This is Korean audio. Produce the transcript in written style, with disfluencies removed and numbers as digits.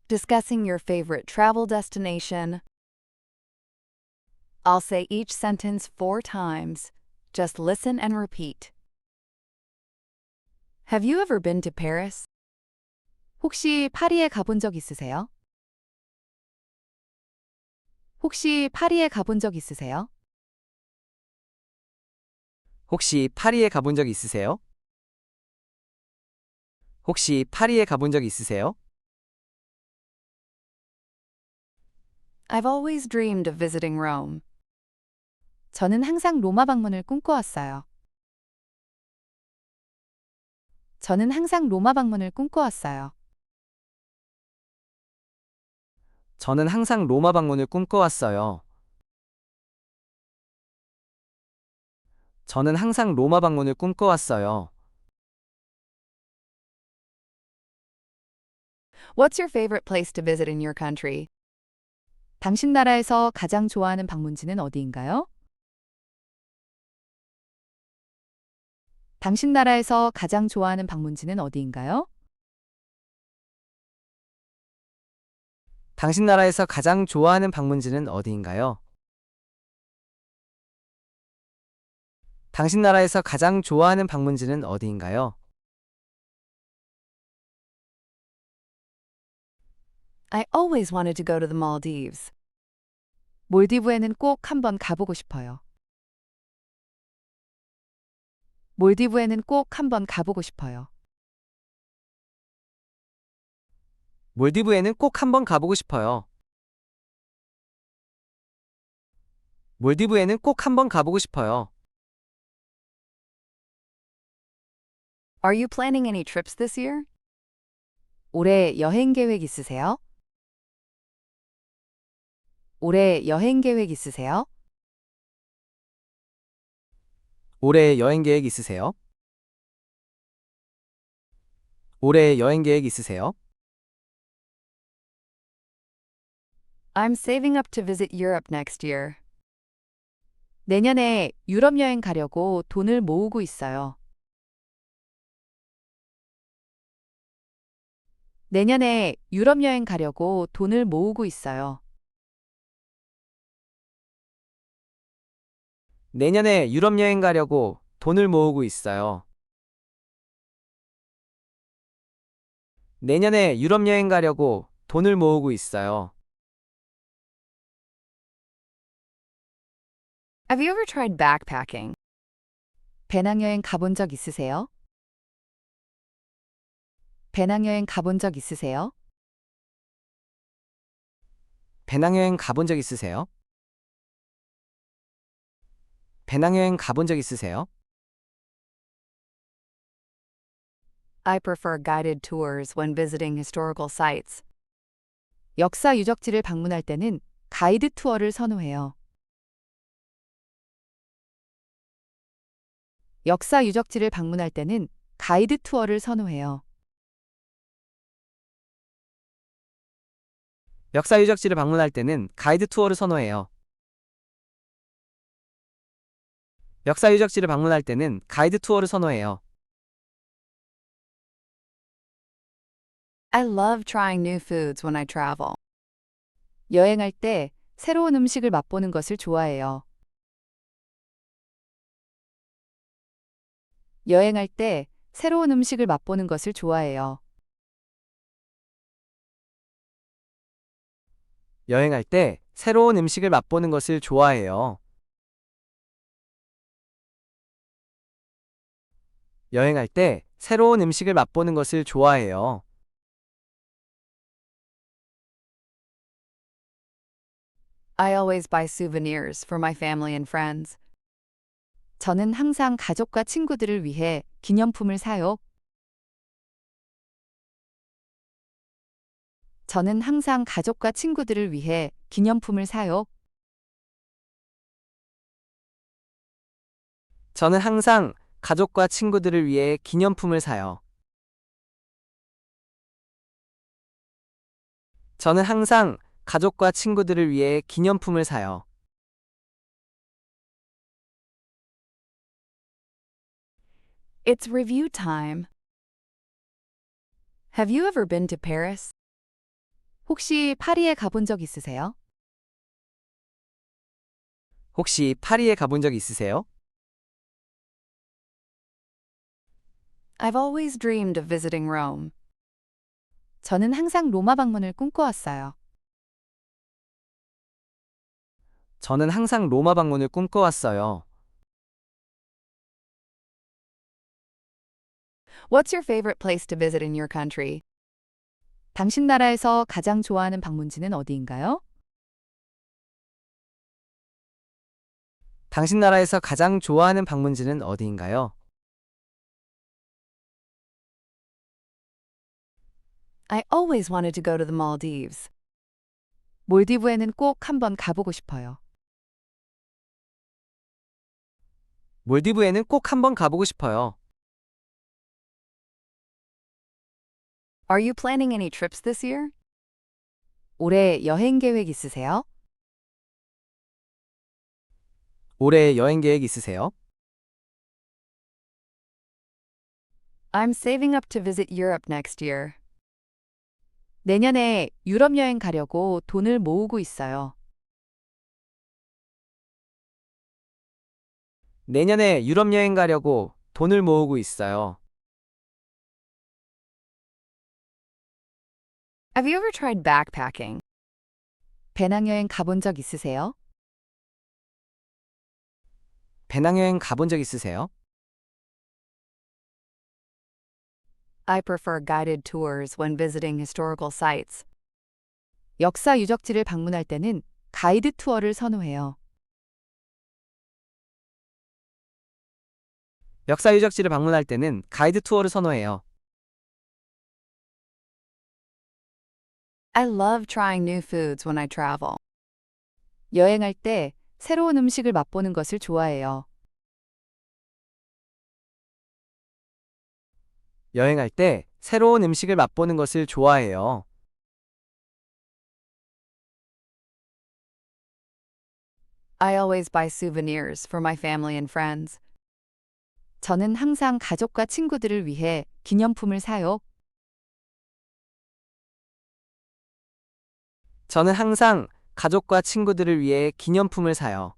Discussing your favorite travel destination. I'll say each sentence 4 times. Just listen and repeat. Have you ever been to Paris? 혹시 파리에 가본 적 있으세요? 혹시 파리에 가본 적 있으세요? 혹시 파리에 가본 적 있으세요? 혹시 파리에 가본 적 있으세요? I've always dreamed of visiting Rome. 저는 항상 로마 방문을 꿈꿔왔어요. 저는 항상 로마 방문을 꿈꿔왔어요. 저는 항상 로마 방문을 꿈꿔왔어요. 저는 항상 로마 방문을 꿈꿔왔어요. What's your favorite place to visit in your country? 당신 나라에서 가장 좋아하는 방문지는 어디인가요? 당신 나라에서 가장 좋아하는 방문지는 어디인가요? 당신 나라에서 가장 좋아하는 방문지는 어디인가요? 당신 나라에서 가장 좋아하는 방문지는 어디인가요? I always wanted to go to the Maldives. 몰디브에는 꼭 한번 가보고 싶어요. 몰디브에는 꼭 한번 가보고 싶어요. 몰디브에는 꼭 한번 가보고 싶어요. 몰디브에는 꼭 한번 가보고 싶어요. Are you planning any trips this year? 올해 여행 계획 있으세요? 올해 여행 계획 있으세요? 올해 여행 계획 있으세요? 올해 여행 계획 있으세요? I'm saving up to visit Europe next year. 내년에 유럽 여행 가려고 돈을 모으고 있어요. 내년에 유럽 여행 가려고 돈을 모으고 있어요. 내년에 유럽 여행 가려고 돈을 모으고 있어요. 내년에 유럽 여행 가려고 돈을 모으고 있어요. Have you ever tried backpacking? 배낭여행 가본 적 있으세요? 배낭여행 가본 적 있으세요? 배낭여행 가본 적 있으세요? 배낭여행 가본 적 있으세요? I prefer guided tours when visiting historical sites. 역사 유적지를 방문할 때는 가이드 투어를 선호해요. 역사 유적지를 방문할 때는 가이드 투어를 선호해요. 역사 유적지를 방문할 때는 가이드 투어를 선호해요. 역사 유적지를 방문할 때는 가이드 투어를 선호해요. I love trying new foods when I travel. 여행할 때 새로운 음식을 맛보는 것을 좋아해요. 여행할 때 새로운 음식을 맛보는 것을 좋아해요. 여행할 때 새로운 음식을 맛보는 것을 좋아해요. 여행할 때 새로운 음식을 맛보는 것을 좋아해요. I always buy souvenirs for my family and friends. 저는 항상 가족과 친구들을 위해 기념품을 사요. 저는 항상 가족과 친구들을 위해 기념품을 사요. 저는 항상 가족과 친구들을 위해 기념품을 사요. 저는 항상 가족과 친구들을 위해 기념품을 사요. It's review time. Have you ever been to Paris? 혹시 파리에 가본 적 있으세요? 혹시 파리에 가본 적 있으세요? I've always dreamed of visiting Rome. 저는 항상 로마 방문을 꿈꿔왔어요. 저는 항상 로마 방문을 꿈꿔왔어요. What's your favorite place to visit in your country? 당신 나라에서 가장 좋아하는 방문지는 어디인가요? 당신 나라에서 가장 좋아하는 방문지는 어디인가요? I always wanted to go to the Maldives. 몰디브에는 꼭 한번 가보고 싶어요. 몰디브에는 꼭 한번 가보고 싶어요. Are you planning any trips this year? 올해 여행 계획 있으세요? 올해 여행 계획 있으세요? I'm saving up to visit Europe next year. 내년에 유럽 여행 가려고 돈을 모으고 있어요. 내년에 유럽 여행 가려고 돈을 모으고 있어요. Have you ever tried backpacking? 배낭여행 가본 적 있으세요? 배낭여행 가본 적 있으세요? I prefer guided tours when visiting historical sites. 역사 유적지를 방문할 때는 가이드 투어를 선호해요. 역사 유적지를 방문할 때는 가이드 투어를 선호해요. I love trying new foods when I travel. 여행할 때 새로운 음식을 맛보는 것을 좋아해요. 여행할 때 새로운 음식을 맛보는 것을 좋아해요. I always buy souvenirs for my family and friends. 저는 항상 가족과 친구들을 위해 기념품을 사요. 저는 항상 가족과 친구들을 위해 기념품을 사요.